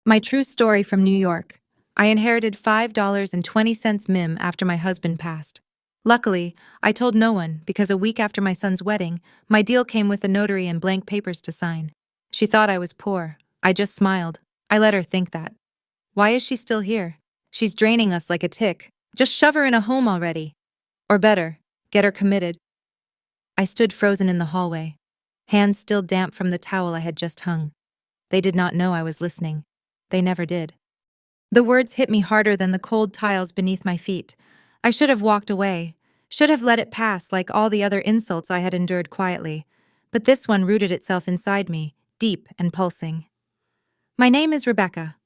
My true story from New York. I inherited $5.20 MIM after my husband passed. Luckily, I told no one because a week after my son's wedding, my deal came with a notary and blank papers to sign. She thought I was poor. I just smiled. I let her think that. Why is she still here? She's draining us like a tick. Just shove her in a home already. Or better, get her committed. I stood frozen in the hallway, hands still damp from the towel I had just hung. They did not know I was listening. They never did. The words hit me harder than the cold tiles beneath my feet. I should have walked away, should have let it pass like all the other insults I had endured quietly, but this one rooted itself inside me, deep and pulsing. My name is Rebecca.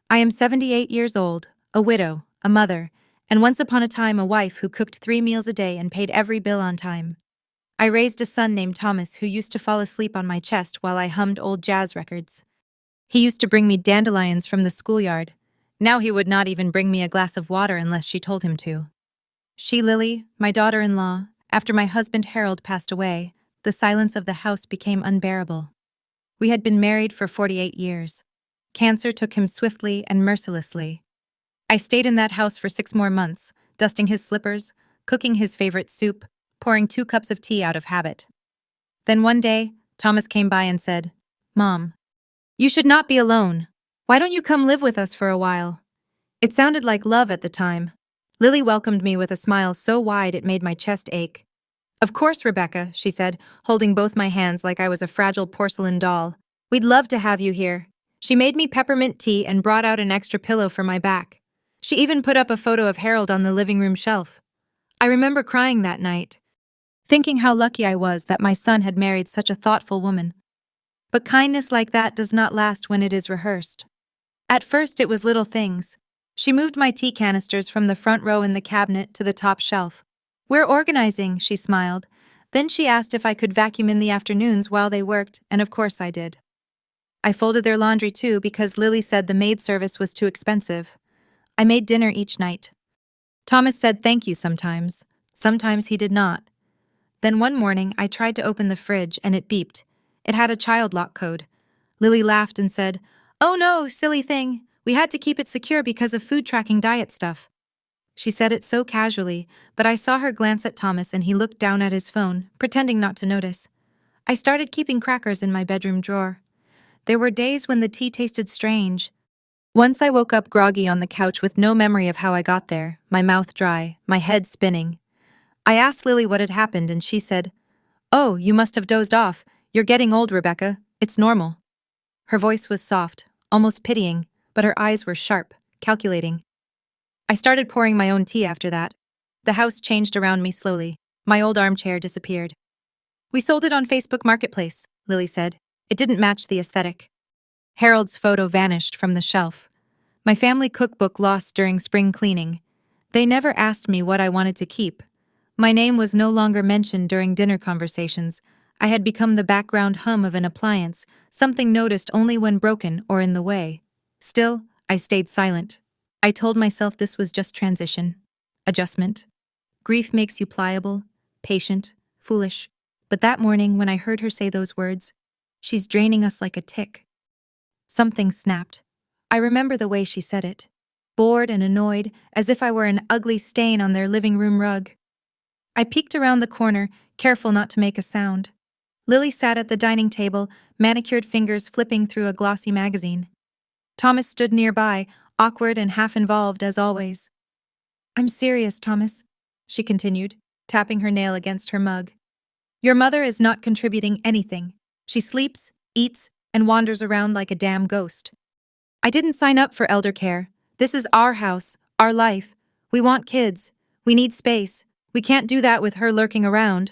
I am 78 years old, a widow, a mother, and once upon a time a wife who cooked 3 meals a day and paid every bill on time. I raised a son named Thomas who used to fall asleep on my chest while I hummed old jazz records. He used to bring me dandelions from the schoolyard. Now he would not even bring me a glass of water unless she told him to. She, Lily, my daughter-in-law, after my husband Harold passed away, the silence of the house became unbearable. We had been married for 48 years. Cancer took him swiftly and mercilessly. I stayed in that house for 6 more months, dusting his slippers, cooking his favorite soup, pouring 2 cups of tea out of habit. Then one day, Thomas came by and said, "Mom, you should not be alone. Why don't you come live with us for a while?" It sounded like love at the time. Lily welcomed me with a smile so wide it made my chest ache. "Of course, Rebecca," she said, holding both my hands like I was a fragile porcelain doll. "We'd love to have you here." She made me peppermint tea and brought out an extra pillow for my back. She even put up a photo of Harold on the living room shelf. I remember crying that night, thinking how lucky I was that my son had married such a thoughtful woman. But kindness like that does not last when it is rehearsed. At first it was little things. She moved my tea canisters from the front row in the cabinet to the top shelf. "We're organizing," she smiled. Then she asked if I could vacuum in the afternoons while they worked, and of course I did. I folded their laundry too because Lily said the maid service was too expensive. I made dinner each night. Thomas said thank you sometimes. Sometimes he did not. Then one morning I tried to open the fridge and it beeped. It had a child lock code. Lily laughed and said, "Oh no, silly thing. We had to keep it secure because of food tracking diet stuff." She said it so casually, but I saw her glance at Thomas and he looked down at his phone, pretending not to notice. I started keeping crackers in my bedroom drawer. There were days when the tea tasted strange. Once I woke up groggy on the couch with no memory of how I got there, my mouth dry, my head spinning. I asked Lily what had happened and she said, "Oh, you must have dozed off. You're getting old, Rebecca. It's normal." Her voice was soft, almost pitying, but her eyes were sharp, calculating. I started pouring my own tea after that. The house changed around me slowly. My old armchair disappeared. "We sold it on Facebook Marketplace," Lily said. "It didn't match the aesthetic." Harold's photo vanished from the shelf. My family cookbook lost during spring cleaning. They never asked me what I wanted to keep. My name was no longer mentioned during dinner conversations. I had become the background hum of an appliance, something noticed only when broken or in the way. Still, I stayed silent. I told myself this was just transition, adjustment. Grief makes you pliable, patient, foolish. But that morning, when I heard her say those words, "She's draining us like a tick," something snapped. I remember the way she said it. Bored and annoyed, as if I were an ugly stain on their living room rug. I peeked around the corner, careful not to make a sound. Lily sat at the dining table, manicured fingers flipping through a glossy magazine. Thomas stood nearby, awkward and half-involved as always. "I'm serious, Thomas," she continued, tapping her nail against her mug. "Your mother is not contributing anything. She sleeps, eats, and wanders around like a damn ghost. I didn't sign up for elder care. This is our house, our life. We want kids. We need space. We can't do that with her lurking around."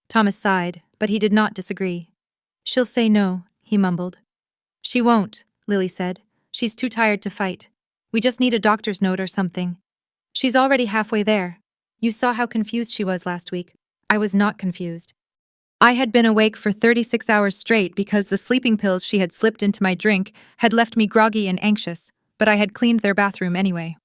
Thomas sighed, but he did not disagree. "She'll say no," he mumbled. "She won't," Lily said. "She's too tired to fight. We just need a doctor's note or something. She's already halfway there. You saw how confused she was last week. I was not confused. I had been awake for 36 hours straight because the sleeping pills she had slipped into my drink had left me groggy and anxious, but I had cleaned their bathroom anyway.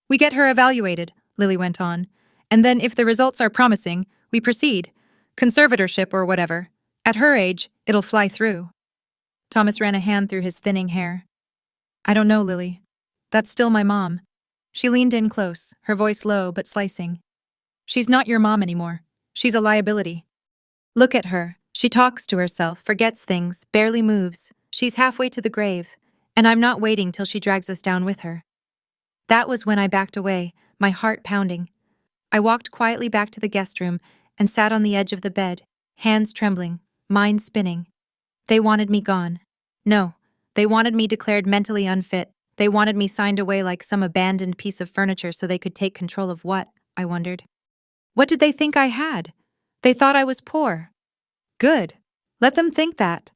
"We get her evaluated," Lily went on, "and then if the results are promising, we proceed. Conservatorship or whatever. At her age, it'll fly through." Thomas ran a hand through his thinning hair. I don't know, Lily. That's still my mom. She leaned in close, her voice low but slicing. She's not your mom anymore. She's a liability. Look at her. She talks to herself, forgets things, barely moves. She's halfway to the grave, and I'm not waiting till she drags us down with her. That was when I backed away, my heart pounding. I walked quietly back to the guest room and sat on the edge of the bed, hands trembling, mind spinning. They wanted me gone. No, they wanted me declared mentally unfit. They wanted me signed away like some abandoned piece of furniture so they could take control of what, I wondered. What did they think I had? They thought I was poor. Good. Let them think that.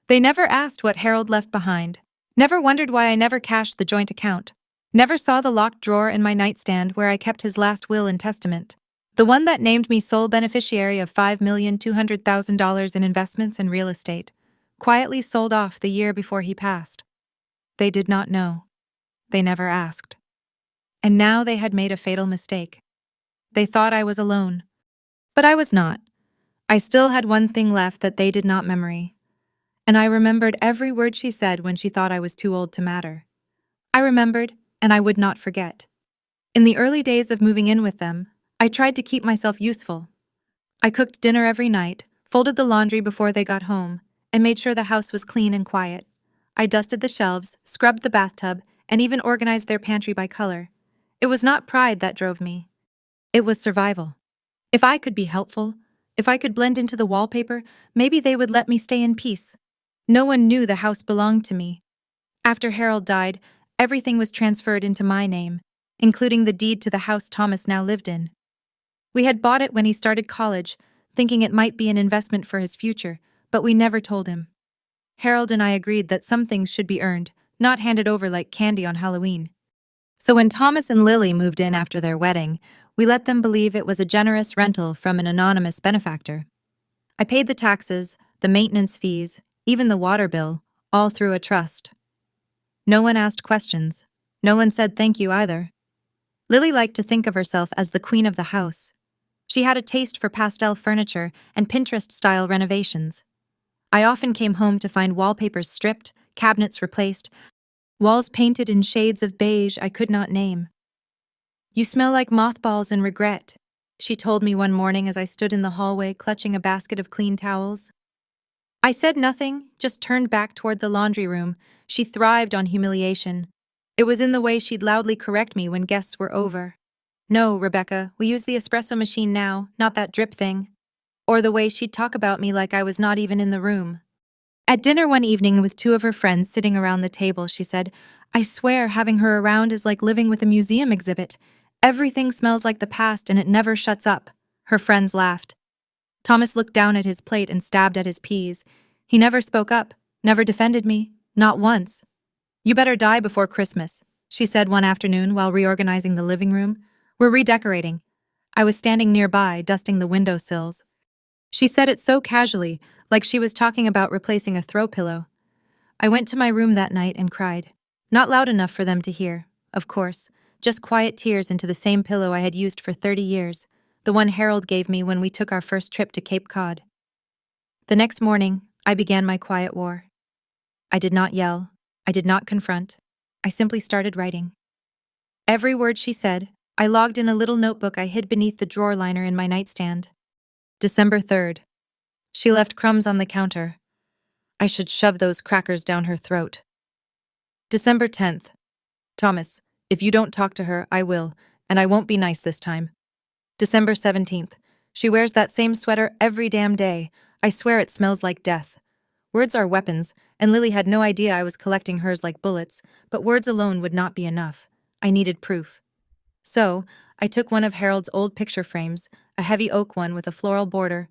They never asked what Harold left behind. Never wondered why I never cashed the joint account. Never saw the locked drawer in my nightstand where I kept his last will and testament. The one that named me sole beneficiary of $5,200,000 in investments and real estate. Quietly sold off the year before he passed. They did not know. They never asked. And now they had made a fatal mistake. They thought I was alone. But I was not. I still had one thing left that they did not memory. And I remembered every word she said when she thought I was too old to matter. I remembered, and I would not forget. In the early days of moving in with them, I tried to keep myself useful. I cooked dinner every night, folded the laundry before they got home, and made sure the house was clean and quiet. I dusted the shelves, scrubbed the bathtub, and even organized their pantry by color. It was not pride that drove me. It was survival. If I could be helpful, if I could blend into the wallpaper, maybe they would let me stay in peace. No one knew the house belonged to me. After Harold died, everything was transferred into my name, including the deed to the house Thomas now lived in. We had bought it when he started college, thinking it might be an investment for his future, but we never told him. Harold and I agreed that some things should be earned, not handed over like candy on Halloween. So when Thomas and Lily moved in after their wedding, we let them believe it was a generous rental from an anonymous benefactor. I paid the taxes, the maintenance fees, even the water bill, all through a trust. No one asked questions. No one said thank you either. Lily liked to think of herself as the queen of the house. She had a taste for pastel furniture and Pinterest-style renovations. I often came home to find wallpapers stripped, cabinets replaced, walls painted in shades of beige I could not name. "You smell like mothballs and regret," she told me one morning as I stood in the hallway clutching a basket of clean towels. I said nothing, just turned back toward the laundry room. She thrived on humiliation. It was in the way she'd loudly correct me when guests were over. "No, Rebecca, we use the espresso machine now, not that drip thing." Or the way she'd talk about me like I was not even in the room. At dinner one evening with two of her friends sitting around the table, she said, "I swear having her around is like living with a museum exhibit. Everything smells like the past and it never shuts up." Her friends laughed. Thomas looked down at his plate and stabbed at his peas. He never spoke up, never defended me, not once. "You better die before Christmas," she said one afternoon while reorganizing the living room. "We're redecorating." I was standing nearby, dusting the windowsills. She said it so casually, like she was talking about replacing a throw pillow. I went to my room that night and cried. Not loud enough for them to hear, of course, just quiet tears into the same pillow I had used for 30 years, the one Harold gave me when we took our first trip to Cape Cod. The next morning, I began my quiet war. I did not yell. I did not confront. I simply started writing. Every word she said, I logged in a little notebook I hid beneath the drawer liner in my nightstand. December 3rd. She left crumbs on the counter. I should shove those crackers down her throat. December 10th. Thomas, if you don't talk to her, I will, and I won't be nice this time. December 17th. She wears that same sweater every damn day. I swear it smells like death. Words are weapons, and Lily had no idea I was collecting hers like bullets, but words alone would not be enough. I needed proof. So, I took one of Harold's old picture frames, a heavy oak one with a floral border,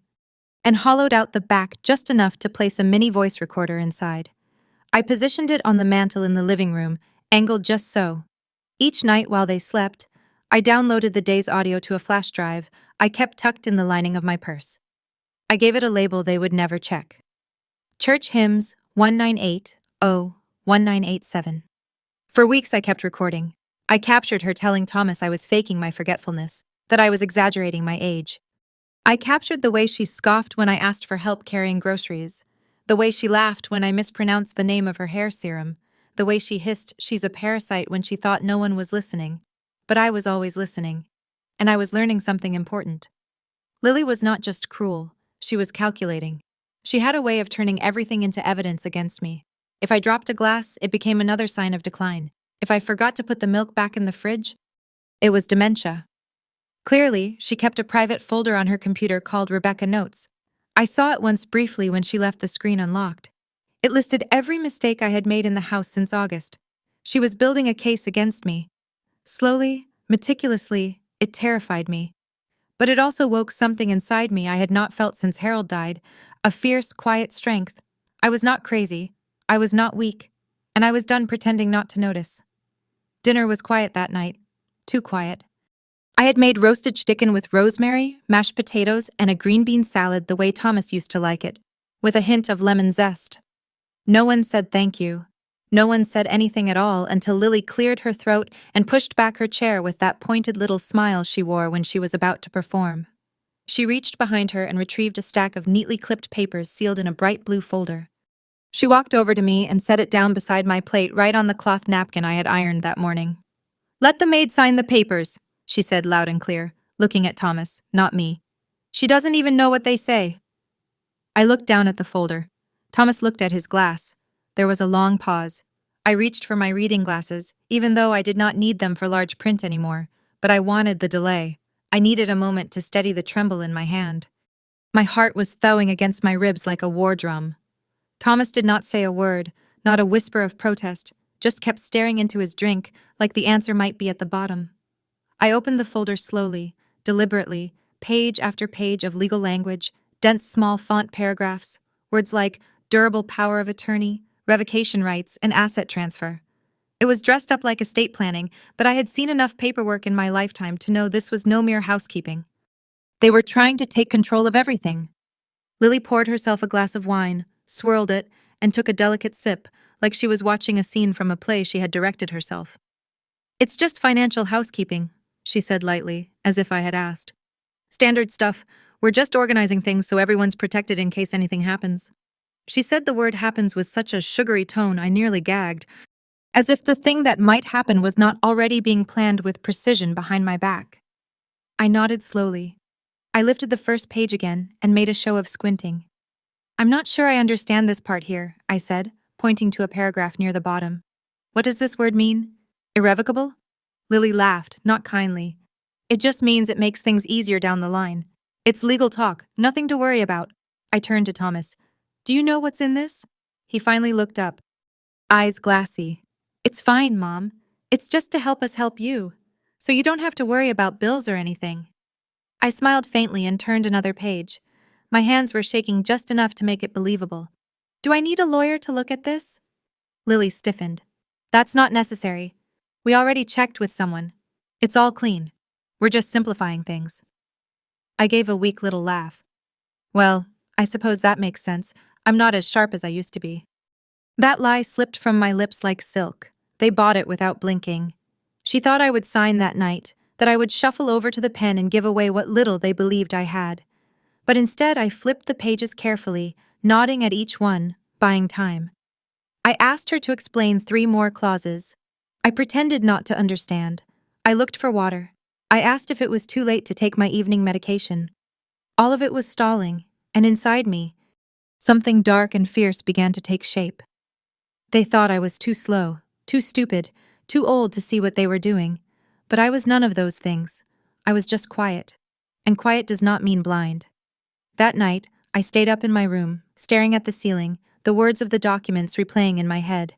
and hollowed out the back just enough to place a mini voice recorder inside. I positioned it on the mantel in the living room, angled just so. Each night while they slept, I downloaded the day's audio to a flash drive I kept tucked in the lining of my purse. I gave it a label they would never check. Church Hymns 1980-1987. For weeks I kept recording. I captured her telling Thomas I was faking my forgetfulness, that I was exaggerating my age. I captured the way she scoffed when I asked for help carrying groceries, the way she laughed when I mispronounced the name of her hair serum, The way she hissed, "She's a parasite," when she thought no one was listening. But I was always listening. And I was learning something important. Lily was not just cruel, she was calculating. She had a way of turning everything into evidence against me. If I dropped a glass, it became another sign of decline. If I forgot to put the milk back in the fridge, it was dementia. Clearly, she kept a private folder on her computer called Rebecca Notes. I saw it once briefly when she left the screen unlocked. It listed every mistake I had made in the house since August. She was building a case against me. Slowly, meticulously, it terrified me. But it also woke something inside me I had not felt since Harold died, a fierce, quiet strength. I was not crazy, I was not weak, and I was done pretending not to notice. Dinner was quiet that night. Too quiet. I had made roasted chicken with rosemary, mashed potatoes, and a green bean salad the way Thomas used to like it, with a hint of lemon zest. No one said thank you. No one said anything at all until Lily cleared her throat and pushed back her chair with that pointed little smile she wore when she was about to perform. She reached behind her and retrieved a stack of neatly clipped papers sealed in a bright blue folder. She walked over to me and set it down beside my plate right on the cloth napkin I had ironed that morning. "Let the maid sign the papers," she said loud and clear, looking at Thomas, not me. "She doesn't even know what they say." I looked down at the folder. Thomas looked at his glass. There was a long pause. I reached for my reading glasses, even though I did not need them for large print anymore, but I wanted the delay. I needed a moment to steady the tremble in my hand. My heart was thawing against my ribs like a war drum. Thomas did not say a word, not a whisper of protest, just kept staring into his drink like the answer might be at the bottom. I opened the folder slowly, deliberately, page after page of legal language, dense small font paragraphs, words like durable power of attorney, revocation rights, and asset transfer. It was dressed up like estate planning, but I had seen enough paperwork in my lifetime to know this was no mere housekeeping. They were trying to take control of everything. Lily poured herself a glass of wine, swirled it, and took a delicate sip, like she was watching a scene from a play she had directed herself. "It's just financial housekeeping," she said lightly, as if I had asked. "Standard stuff. We're just organizing things so everyone's protected in case anything happens." She said the word happens with such a sugary tone I nearly gagged, as if the thing that might happen was not already being planned with precision behind my back. I nodded slowly. I lifted the first page again and made a show of squinting. "I'm not sure I understand this part here," I said, pointing to a paragraph near the bottom. "What does this word mean? Irrevocable?" Lily laughed, not kindly. "It just means it makes things easier down the line. It's legal talk, nothing to worry about." I turned to Thomas. "Do you know what's in this?" He finally looked up, eyes glassy. "It's fine, Mom. It's just to help us help you, so you don't have to worry about bills or anything." I smiled faintly and turned another page. My hands were shaking just enough to make it believable. "Do I need a lawyer to look at this?" Lily stiffened. "That's not necessary. We already checked with someone. It's all clean. We're just simplifying things." I gave a weak little laugh. "Well, I suppose that makes sense. I'm not as sharp as I used to be." That lie slipped from my lips like silk. They bought it without blinking. She thought I would sign that night, that I would shuffle over to the pen and give away what little they believed I had. But instead I flipped the pages carefully, nodding at each one, buying time. I asked her to explain 3 more clauses. I pretended not to understand. I looked for water. I asked if it was too late to take my evening medication. All of it was stalling, and inside me, something dark and fierce began to take shape. They thought I was too slow, too stupid, too old to see what they were doing. But I was none of those things. I was just quiet. And quiet does not mean blind. That night, I stayed up in my room, staring at the ceiling, the words of the documents replaying in my head.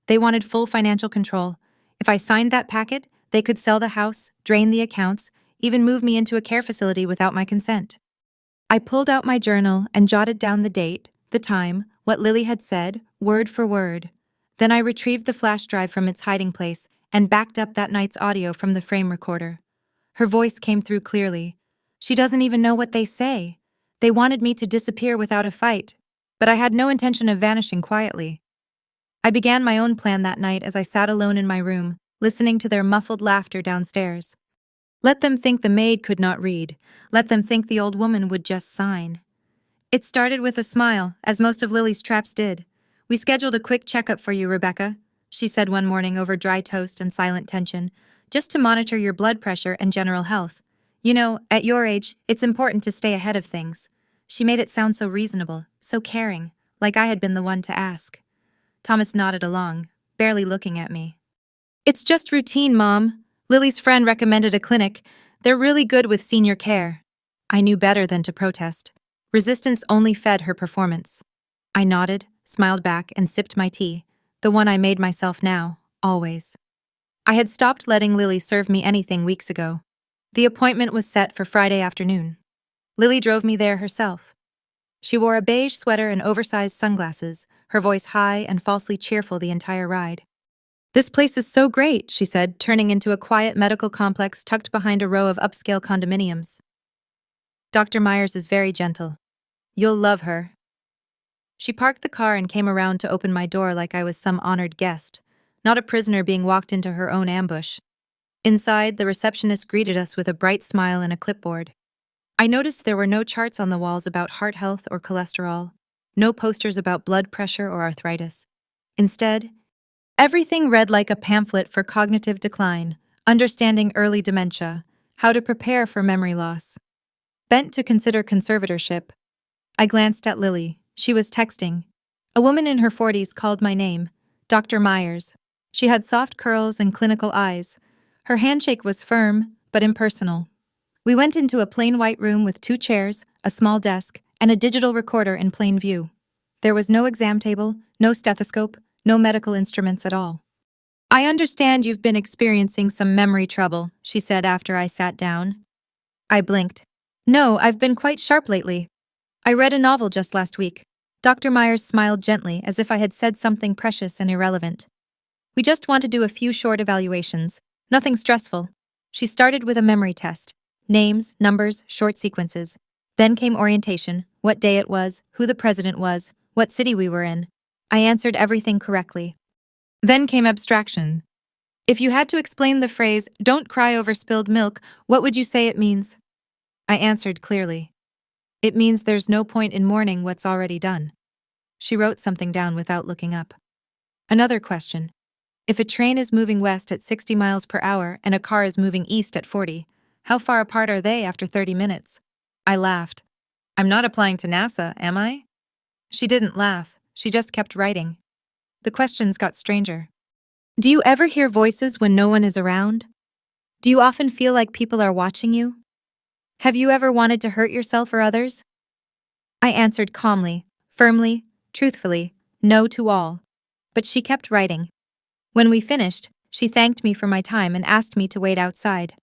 They wanted full financial control. If I signed that packet, they could sell the house, drain the accounts, even move me into a care facility without my consent. I pulled out my journal and jotted down the date, the time, what Lily had said, word for word. Then I retrieved the flash drive from its hiding place and backed up that night's audio from the frame recorder. Her voice came through clearly. "She doesn't even know what they say. They wanted me to disappear without a fight, but I had no intention of vanishing quietly." I began my own plan that night as I sat alone in my room, listening to their muffled laughter downstairs. Let them think the maid could not read. Let them think the old woman would just sign. It started with a smile, as most of Lily's traps did. "We scheduled a quick checkup for you, Rebecca. she said one morning over dry toast and silent tension, just to monitor your blood pressure and general health. You know, at your age, it's important to stay ahead of things. She made it sound so reasonable, so caring, like I had been the one to ask. Thomas nodded along, barely looking at me. It's just routine, Mom. Lily's friend recommended a clinic. They're really good with senior care. I knew better than to protest. Resistance only fed her performance. I nodded, smiled back, and sipped my tea, the one I made myself now, always. I had stopped letting Lily serve me anything weeks ago. The appointment was set for Friday afternoon. Lily drove me there herself. She wore a beige sweater and oversized sunglasses, her voice high and falsely cheerful the entire ride. This place is so great, she said, turning into a quiet medical complex tucked behind a row of upscale condominiums. Dr. Myers is very gentle. You'll love her. She parked the car and came around to open my door like I was some honored guest, not a prisoner being walked into her own ambush. Inside, the receptionist greeted us with a bright smile and a clipboard. I noticed there were no charts on the walls about heart health or cholesterol, no posters about blood pressure or arthritis. Instead, everything read like a pamphlet for cognitive decline, understanding early dementia, how to prepare for memory loss. Bent to consider conservatorship. I glanced at Lily. She was texting. A woman in her 40s called my name, Dr. Myers. She had soft curls and clinical eyes. Her handshake was firm, but impersonal. We went into a plain white room with 2 chairs, a small desk, and a digital recorder in plain view. There was no exam table, no stethoscope, no medical instruments at all. I understand you've been experiencing some memory trouble, she said after I sat down. I blinked. No, I've been quite sharp lately. I read a novel just last week. Dr. Myers smiled gently as if I had said something precious and irrelevant. We just want to do a few short evaluations. Nothing stressful. She started with a memory test. Names, numbers, short sequences. Then came orientation, what day it was, who the president was, what city we were in. I answered everything correctly. Then came abstraction. If you had to explain the phrase, "don't cry over spilled milk," what would you say it means? I answered clearly. It means there's no point in mourning what's already done. She wrote something down without looking up. Another question. If a train is moving west at 60 miles per hour and a car is moving east at 40, how far apart are they after 30 minutes? I laughed. I'm not applying to NASA, am I? She didn't laugh. She just kept writing. The questions got stranger. Do you ever hear voices when no one is around? Do you often feel like people are watching you? Have you ever wanted to hurt yourself or others? I answered calmly, firmly, truthfully, no to all. But she kept writing. When we finished, she thanked me for my time and asked me to wait outside.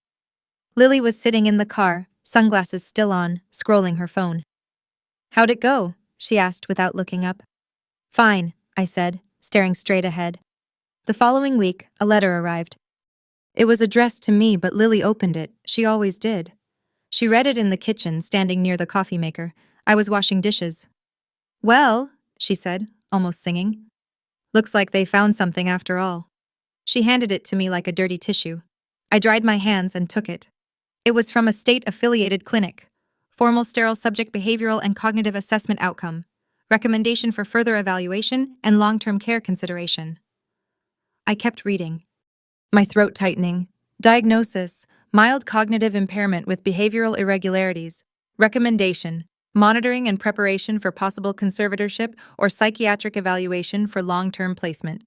Lily was sitting in the car, sunglasses still on, scrolling her phone. How'd it go? She asked without looking up. Fine, I said, staring straight ahead. The following week, a letter arrived. It was addressed to me, but Lily opened it. She always did. She read it in the kitchen, standing near the coffee maker. I was washing dishes. Well, she said, almost singing. Looks like they found something after all. She handed it to me like a dirty tissue. I dried my hands and took it. It was from a state-affiliated clinic. Formal sterile subject behavioral and cognitive assessment outcome. Recommendation for further evaluation and long-term care consideration. I kept reading. My throat tightening. Diagnosis: mild cognitive impairment with behavioral irregularities. Recommendation: monitoring and preparation for possible conservatorship or psychiatric evaluation for long-term placement.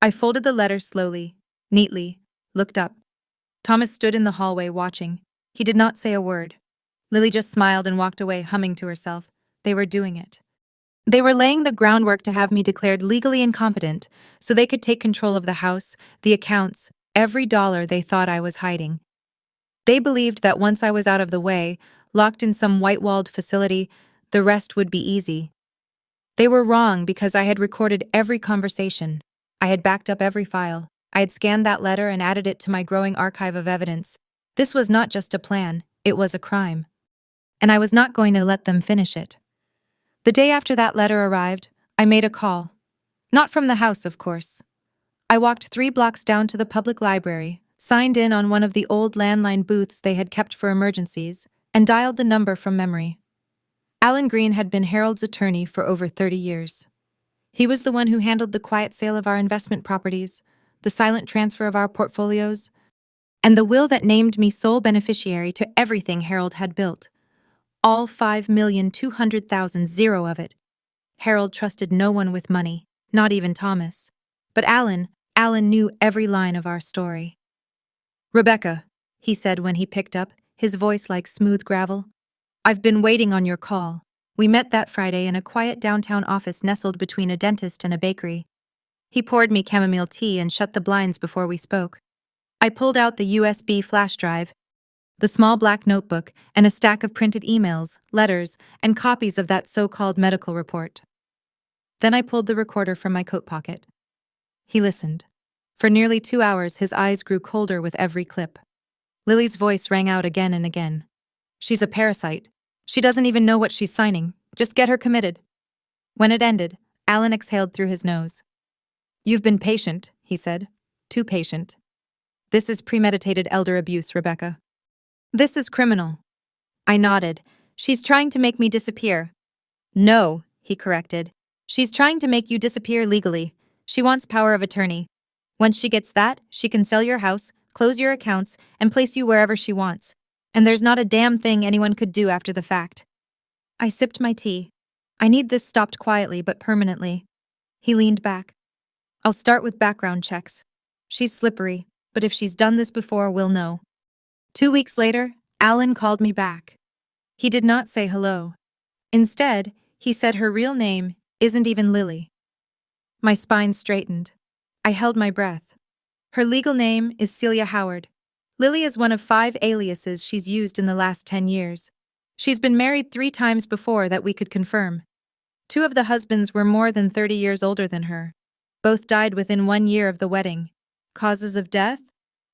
I folded the letter slowly, neatly, looked up. Thomas stood in the hallway watching. He did not say a word. Lily just smiled and walked away, humming to herself. They were doing it. They were laying the groundwork to have me declared legally incompetent so they could take control of the house, the accounts, every dollar they thought I was hiding. They believed that once I was out of the way, locked in some white-walled facility, the rest would be easy. They were wrong because I had recorded every conversation. I had backed up every file. I had scanned that letter and added it to my growing archive of evidence. This was not just a plan, it was a crime. And I was not going to let them finish it. The day after that letter arrived, I made a call. Not from the house, of course. I walked 3 blocks down to the public library, signed in on one of the old landline booths they had kept for emergencies, and dialed the number from memory. Alan Green had been Harold's attorney for over 30 years. He was the one who handled the quiet sale of our investment properties, the silent transfer of our portfolios, and the will that named me sole beneficiary to everything Harold had built. All 5,200,000, zero of it. Harold trusted no one with money, not even Thomas. But Alan knew every line of our story. "Rebecca," he said when he picked up, his voice like smooth gravel, "I've been waiting on your call. We met that Friday in a quiet downtown office nestled between a dentist and a bakery. He poured me chamomile tea and shut the blinds before we spoke. I pulled out the USB flash drive, the small black notebook, and a stack of printed emails, letters, and copies of that so-called medical report. Then I pulled the recorder from my coat pocket." He listened. For nearly 2 hours, his eyes grew colder with every clip. Lily's voice rang out again and again. "She's a parasite. She doesn't even know what she's signing. Just get her committed." When it ended, Alan exhaled through his nose. "You've been patient," he said. "Too patient. This is premeditated elder abuse, Rebecca. This is criminal." I nodded. "She's trying to make me disappear." "No," he corrected. "She's trying to make you disappear legally. She wants power of attorney. Once she gets that, she can sell your house, close your accounts, and place you wherever she wants. And there's not a damn thing anyone could do after the fact." I sipped my tea. "I need this stopped quietly but permanently." He leaned back. "I'll start with background checks. She's slippery, but if she's done this before, we'll know." 2 weeks later, Alan called me back. He did not say hello. Instead, he said her real name isn't even Lily. My spine straightened. I held my breath. Her legal name is Celia Howard. Lily is one of 5 aliases she's used in the last 10 years. She's been married 3 times before that we could confirm. 2 of the husbands were more than 30 years older than her. Both died within 1 year of the wedding. Causes of death?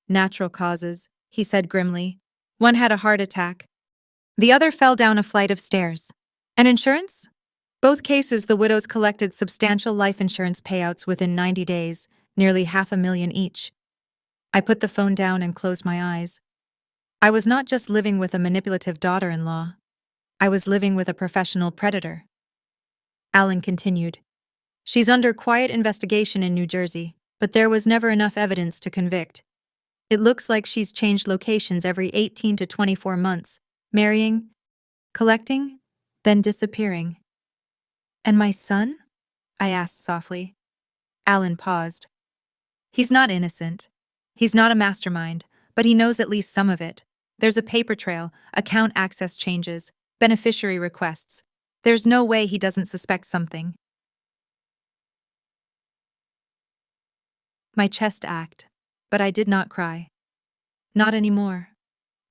Natural causes, he said grimly. One had a heart attack. The other fell down a flight of stairs. And insurance? Both cases, the widows collected substantial life insurance payouts within 90 days, nearly $500,000 each. I put the phone down and closed my eyes. I was not just living with a manipulative daughter-in-law. I was living with a professional predator. Alan continued. "She's under quiet investigation in New Jersey, but there was never enough evidence to convict. It looks like she's changed locations every 18 to 24 months, marrying, collecting, then disappearing." "And my son?" I asked softly. Alan paused. "He's not innocent. He's not a mastermind, but he knows at least some of it. There's a paper trail, account access changes, beneficiary requests. There's no way he doesn't suspect something." My chest ached, but I did not cry. Not anymore.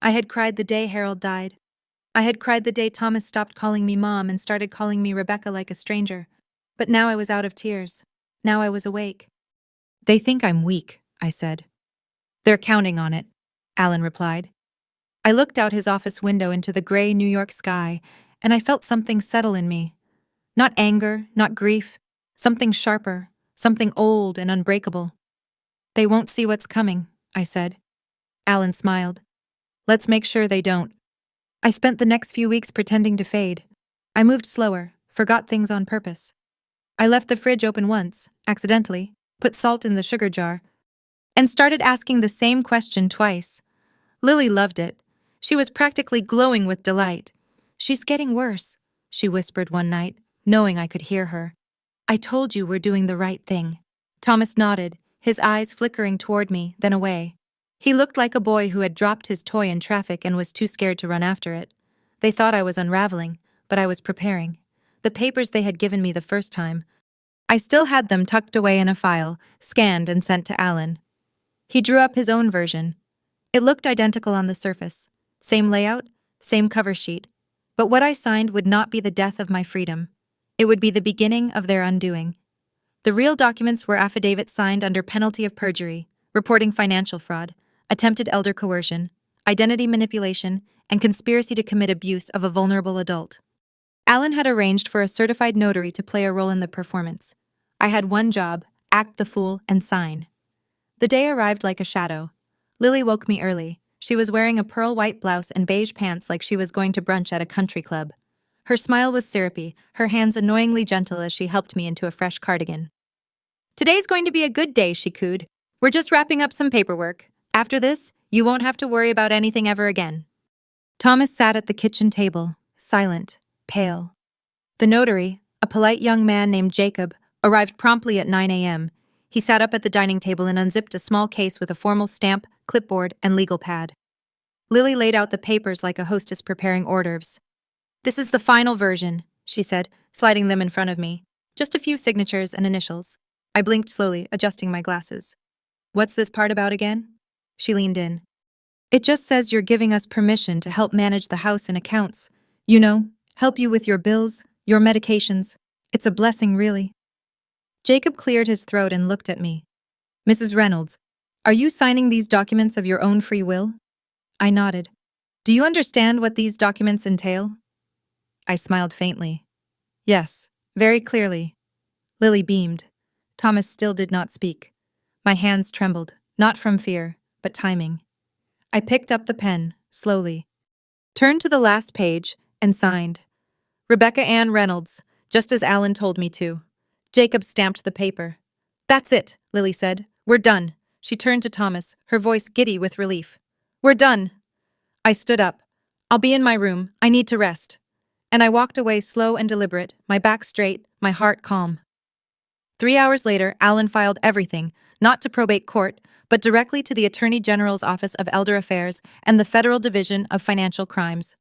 I had cried the day Harold died. I had cried the day Thomas stopped calling me Mom and started calling me Rebecca like a stranger. But now I was out of tears. Now I was awake. "They think I'm weak," I said. "They're counting on it," Alan replied. I looked out his office window into the gray New York sky, and I felt something settle in me. Not anger, not grief, something sharper, something old and unbreakable. "They won't see what's coming," I said. Alan smiled. "Let's make sure they don't." I spent the next few weeks pretending to fade. I moved slower, forgot things on purpose. I left the fridge open once, accidentally, put salt in the sugar jar, and started asking the same question twice. Lily loved it. She was practically glowing with delight. "She's getting worse," she whispered one night, knowing I could hear her. "I told you we're doing the right thing." Thomas nodded, his eyes flickering toward me, then away. He looked like a boy who had dropped his toy in traffic and was too scared to run after it. They thought I was unraveling, but I was preparing. The papers they had given me the first time, I still had them tucked away in a file, scanned and sent to Alan. He drew up his own version. It looked identical on the surface. Same layout, same cover sheet. But what I signed would not be the death of my freedom. It would be the beginning of their undoing. The real documents were affidavits signed under penalty of perjury, reporting financial fraud, attempted elder coercion, identity manipulation, and conspiracy to commit abuse of a vulnerable adult. Alan had arranged for a certified notary to play a role in the performance. I had one job: act the fool and sign. The day arrived like a shadow. Lily woke me early. She was wearing a pearl white blouse and beige pants like she was going to brunch at a country club. Her smile was syrupy, her hands annoyingly gentle as she helped me into a fresh cardigan. "Today's going to be a good day," she cooed. "We're just wrapping up some paperwork. After this, you won't have to worry about anything ever again." Thomas sat at the kitchen table, silent, pale. The notary, a polite young man named Jacob, arrived promptly at 9 a.m. He sat up at the dining table and unzipped a small case with a formal stamp, clipboard, and legal pad. Lily laid out the papers like a hostess preparing hors d'oeuvres. "This is the final version," she said, sliding them in front of me. "Just a few signatures and initials." I blinked slowly, adjusting my glasses. "What's this part about again?" She leaned in. "It just says you're giving us permission to help manage the house and accounts. You know, help you with your bills, your medications. It's a blessing, really." Jacob cleared his throat and looked at me. "Mrs. Reynolds, are you signing these documents of your own free will?" I nodded. "Do you understand what these documents entail?" I smiled faintly. "Yes, very clearly." Lily beamed. Thomas still did not speak. My hands trembled, not from fear, but timing. I picked up the pen, slowly, turned to the last page, and signed. "Rebecca Ann Reynolds, just as Alan told me to." Jacob stamped the paper. "That's it," Lily said. "We're done." She turned to Thomas, her voice giddy with relief. "We're done." I stood up. "I'll be in my room. I need to rest." And I walked away slow and deliberate, my back straight, my heart calm. 3 hours later, Alan filed everything, not to probate court, but directly to the Attorney General's Office of Elder Affairs and the Federal Division of Financial Crimes.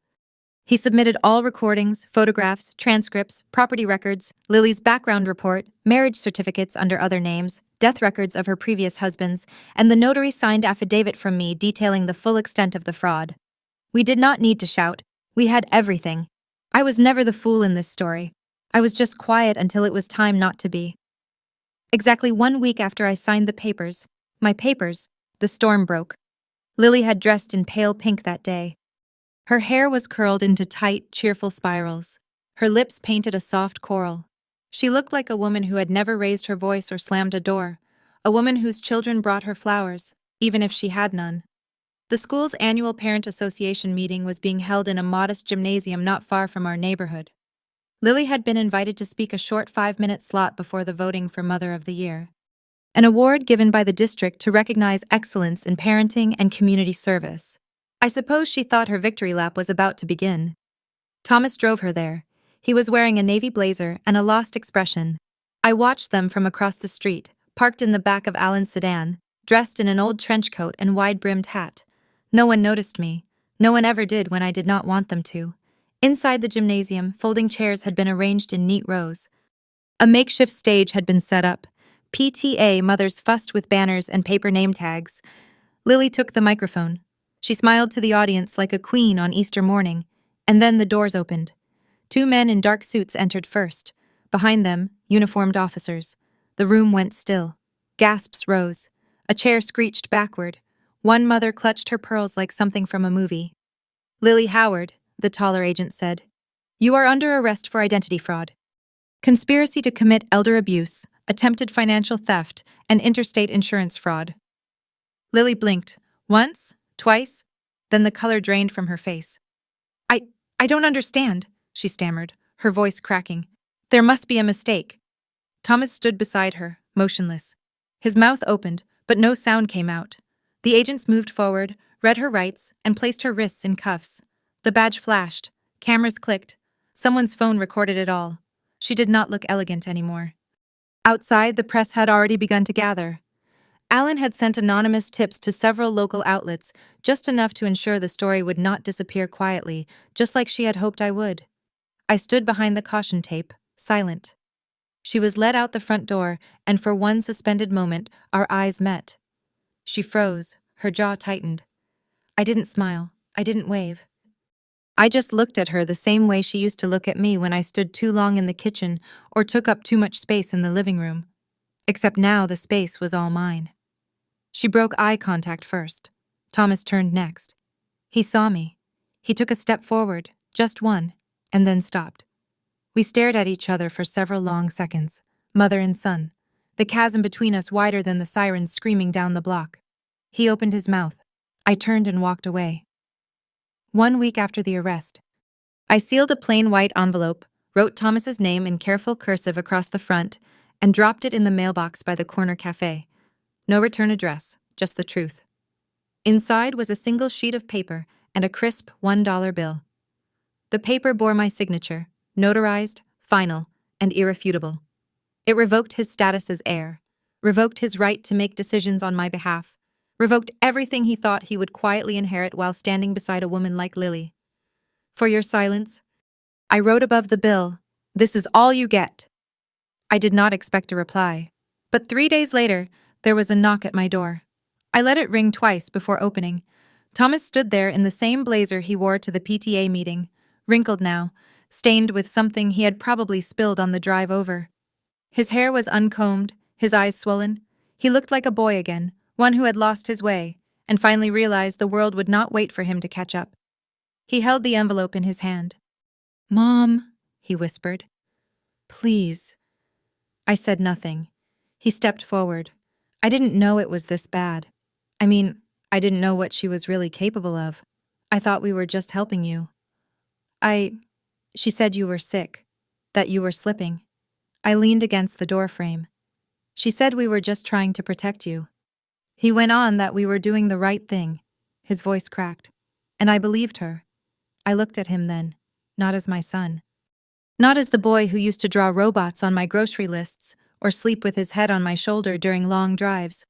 He submitted all recordings, photographs, transcripts, property records, Lily's background report, marriage certificates under other names, death records of her previous husbands, and the notary signed affidavit from me detailing the full extent of the fraud. We did not need to shout. We had everything. I was never the fool in this story. I was just quiet until it was time not to be. Exactly 1 week after I signed the papers, the storm broke. Lily had dressed in pale pink that day. Her hair was curled into tight, cheerful spirals. Her lips painted a soft coral. She looked like a woman who had never raised her voice or slammed a door, a woman whose children brought her flowers, even if she had none. The school's annual parent association meeting was being held in a modest gymnasium not far from our neighborhood. Lily had been invited to speak a short 5-minute slot before the voting for Mother of the Year, an award given by the district to recognize excellence in parenting and community service. I suppose she thought her victory lap was about to begin. Thomas drove her there. He was wearing a navy blazer and a lost expression. I watched them from across the street, parked in the back of Alan's sedan, dressed in an old trench coat and wide-brimmed hat. No one noticed me. No one ever did when I did not want them to. Inside the gymnasium, folding chairs had been arranged in neat rows. A makeshift stage had been set up. PTA mothers fussed with banners and paper name tags. Lily took the microphone. She smiled to the audience like a queen on Easter morning, and then the doors opened. 2 men in dark suits entered first. Behind them, uniformed officers. The room went still. Gasps rose. A chair screeched backward. One mother clutched her pearls like something from a movie. "Lily Howard," the taller agent said. "You are under arrest for identity fraud, conspiracy to commit elder abuse, attempted financial theft, and interstate insurance fraud." Lily blinked. Once, twice, then the color drained from her face. I don't understand," she stammered, her voice cracking. "There must be a mistake." Thomas stood beside her, motionless. His mouth opened, but no sound came out. The agents moved forward, read her rights, and placed her wrists in cuffs. The badge flashed. Cameras clicked. Someone's phone recorded it all. She did not look elegant anymore. Outside, the press had already begun to gather. Alan had sent anonymous tips to several local outlets, just enough to ensure the story would not disappear quietly, just like she had hoped I would. I stood behind the caution tape, silent. She was led out the front door, and for one suspended moment, our eyes met. She froze, her jaw tightened. I didn't smile. I didn't wave. I just looked at her the same way she used to look at me when I stood too long in the kitchen or took up too much space in the living room. Except now the space was all mine. She broke eye contact first. Thomas turned next. He saw me. He took a step forward, just one, and then stopped. We stared at each other for several long seconds, mother and son, the chasm between us wider than the sirens screaming down the block. He opened his mouth. I turned and walked away. 1 week after the arrest, I sealed a plain white envelope, wrote Thomas's name in careful cursive across the front, and dropped it in the mailbox by the corner cafe. No return address, just the truth. Inside was a single sheet of paper and a crisp $1 bill. The paper bore my signature, notarized, final, and irrefutable. It revoked his status as heir, revoked his right to make decisions on my behalf, revoked everything he thought he would quietly inherit while standing beside a woman like Lily. For your silence, I wrote above the bill, "This is all you get." I did not expect a reply, but 3 days later, there was a knock at my door. I let it ring twice before opening. Thomas stood there in the same blazer he wore to the PTA meeting, wrinkled now, stained with something he had probably spilled on the drive over. His hair was uncombed, his eyes swollen. He looked like a boy again, one who had lost his way, and finally realized the world would not wait for him to catch up. He held the envelope in his hand. "Mom," he whispered. "Please." I said nothing. He stepped forward. I didn't know it was this bad. I didn't know what she was really capable of. I thought we were just helping you. She said you were sick, that you were slipping. I leaned against the doorframe. She said we were just trying to protect you. He went on that we were doing the right thing. His voice cracked. And I believed her. I looked at him then, not as my son. Not as the boy who used to draw robots on my grocery lists or sleep with his head on my shoulder during long drives.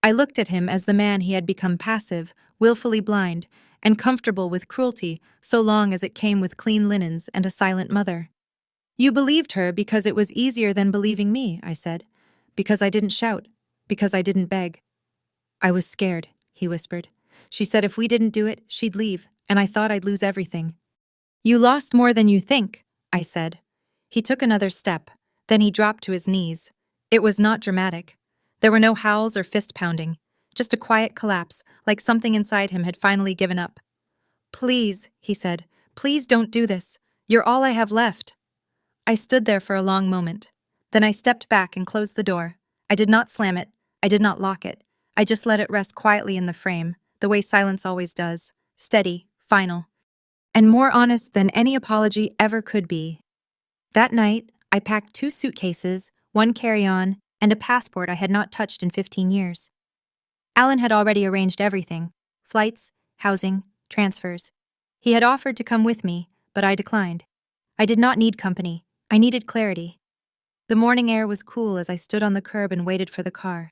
I looked at him as the man he had become passive, willfully blind, and comfortable with cruelty so long as it came with clean linens and a silent mother. "You believed her because it was easier than believing me," I said. "Because I didn't shout. Because I didn't beg." "I was scared," he whispered. "She said if we didn't do it, she'd leave, and I thought I'd lose everything." "You lost more than you think," I said. He took another step. Then he dropped to his knees. It was not dramatic. There were no howls or fist-pounding, just a quiet collapse, like something inside him had finally given up. "Please," he said, "please don't do this. You're all I have left." I stood there for a long moment. Then I stepped back and closed the door. I did not slam it. I did not lock it. I just let it rest quietly in the frame, the way silence always does, steady, final, and more honest than any apology ever could be. That night, I packed 2 suitcases, 1 carry-on, and a passport I had not touched in 15 years. Alan had already arranged everything: flights, housing, transfers. He had offered to come with me, but I declined. I did not need company. I needed clarity. The morning air was cool as I stood on the curb and waited for the car.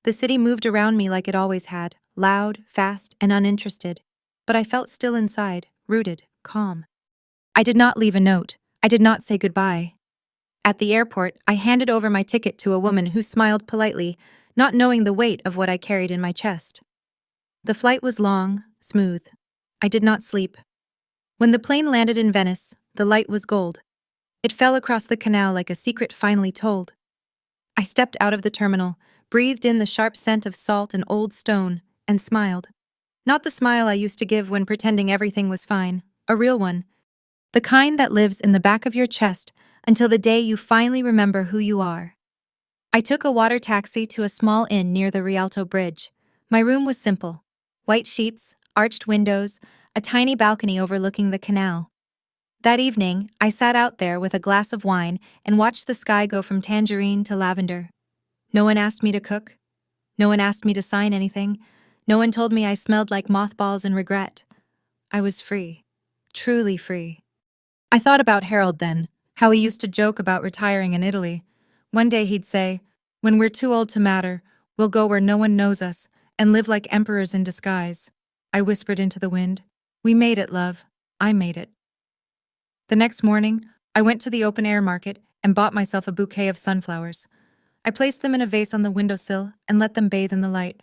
The city moved around me like it always had, loud, fast, and uninterested. But I felt still inside, rooted, calm. I did not leave a note. I did not say goodbye. At the airport, I handed over my ticket to a woman who smiled politely, not knowing the weight of what I carried in my chest. The flight was long, smooth. I did not sleep. When the plane landed in Venice, the light was gold. It fell across the canal like a secret finally told. I stepped out of the terminal, breathed in the sharp scent of salt and old stone, and smiled. Not the smile I used to give when pretending everything was fine, a real one. The kind that lives in the back of your chest until the day you finally remember who you are. I took a water taxi to a small inn near the Rialto Bridge. My room was simple. White sheets, arched windows, a tiny balcony overlooking the canal. That evening, I sat out there with a glass of wine and watched the sky go from tangerine to lavender. No one asked me to cook. No one asked me to sign anything. No one told me I smelled like mothballs and regret. I was free. Truly free. I thought about Harold then, how he used to joke about retiring in Italy. One day he'd say, "When we're too old to matter, we'll go where no one knows us and live like emperors in disguise." I whispered into the wind. "We made it, love. I made it." The next morning, I went to the open-air market and bought myself a bouquet of sunflowers. I placed them in a vase on the windowsill and let them bathe in the light.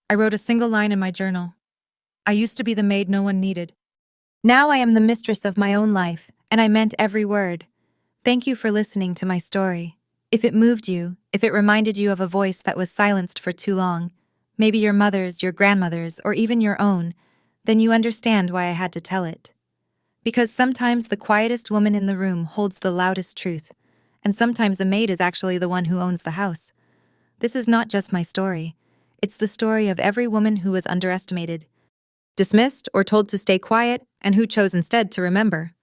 I wrote a single line in my journal. "I used to be the maid no one needed. Now I am the mistress of my own life, and I meant every word. Thank you for listening to my story. If it moved you, if it reminded you of a voice that was silenced for too long, maybe your mother's, your grandmother's, or even your own, then you understand why I had to tell it. Because sometimes the quietest woman in the room holds the loudest truth, and sometimes the maid is actually the one who owns the house. This is not just my story. It's the story of every woman who was underestimated, dismissed or told to stay quiet, and who chose instead to remember.